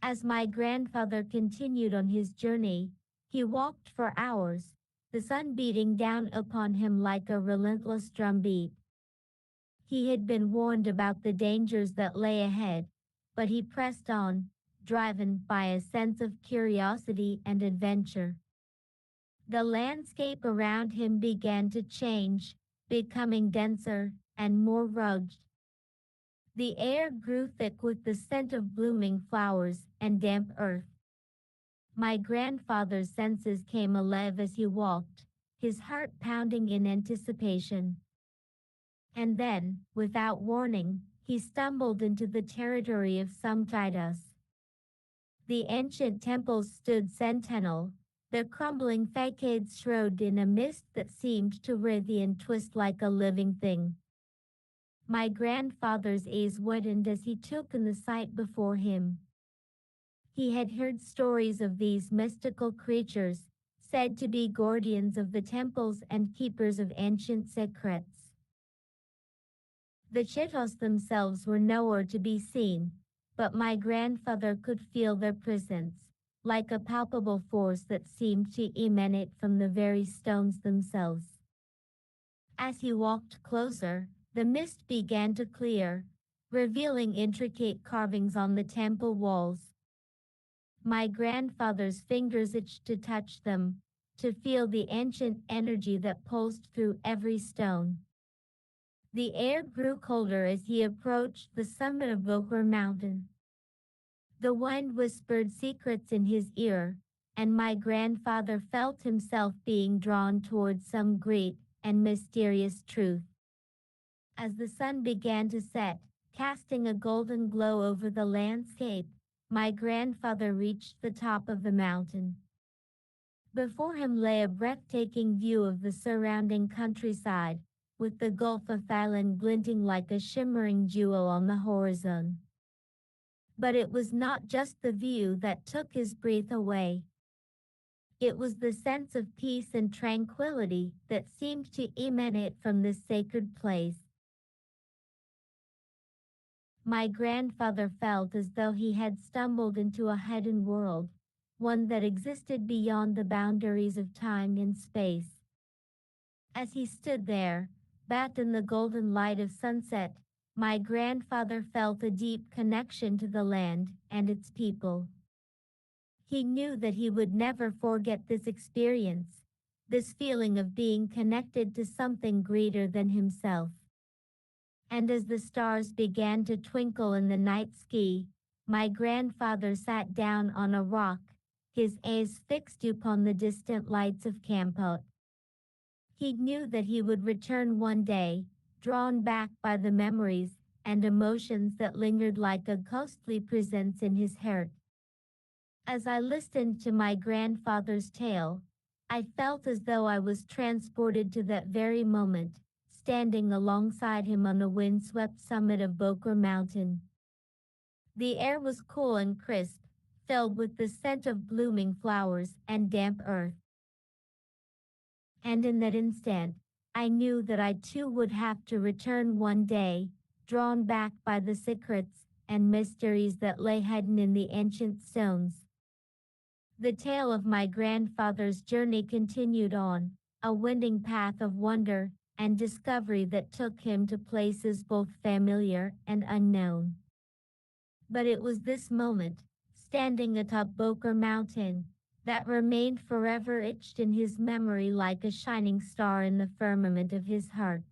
As my grandfather continued on his journey, he walked for hours, the sun beating down upon him like a relentless drumbeat. He had been warned about the dangers that lay ahead, but he pressed on, driven by a sense of curiosity and adventure. The landscape around him began to change, becoming denser and more rugged. The air grew thick with the scent of blooming flowers and damp earth. My grandfather's senses came alive as he walked, his heart pounding in anticipation. And then, without warning, he stumbled into the territory of some Titus. The ancient temples stood sentinel, their crumbling facades shrouded in a mist that seemed to writhe and twist like a living thing. My grandfather's eyes widened as he took in the sight before him. He had heard stories of these mystical creatures, said to be guardians of the temples and keepers of ancient secrets. The Cheetos themselves were nowhere to be seen, but my grandfather could feel their presence, like a palpable force that seemed to emanate from the very stones themselves. As he walked closer, the mist began to clear, revealing intricate carvings on the temple walls. My grandfather's fingers itched to touch them, to feel the ancient energy that pulsed through every stone. The air grew colder as he approached the summit of Bokor Mountain. The wind whispered secrets in his ear, and my grandfather felt himself being drawn towards some great and mysterious truth. As the sun began to set, casting a golden glow over the landscape, my grandfather reached the top of the mountain. Before him lay a breathtaking view of the surrounding countryside, with the Gulf of Thailand glinting like a shimmering jewel on the horizon. But it was not just the view that took his breath away. It was the sense of peace and tranquility that seemed to emanate from this sacred place. My grandfather felt as though he had stumbled into a hidden world, one that existed beyond the boundaries of time and space. As he stood there, bathed in the golden light of sunset, my grandfather felt a deep connection to the land and its people. He knew that he would never forget this experience, this feeling of being connected to something greater than himself. And as the stars began to twinkle in the night sky, my grandfather sat down on a rock, his eyes fixed upon the distant lights of Kampot. He knew that he would return one day, drawn back by the memories and emotions that lingered like a ghostly presence in his heart. As I listened to my grandfather's tale, I felt as though I was transported to that very moment, standing alongside him on the wind-swept summit of Bokor Mountain. The air was cool and crisp, filled with the scent of blooming flowers and damp earth. And in that instant, I knew that I too would have to return one day, drawn back by the secrets and mysteries that lay hidden in the ancient stones. The tale of my grandfather's journey continued on, a winding path of wonder and discovery that took him to places both familiar and unknown. But it was this moment, standing atop Bokor Mountain, that remained forever etched in his memory like a shining star in the firmament of his heart.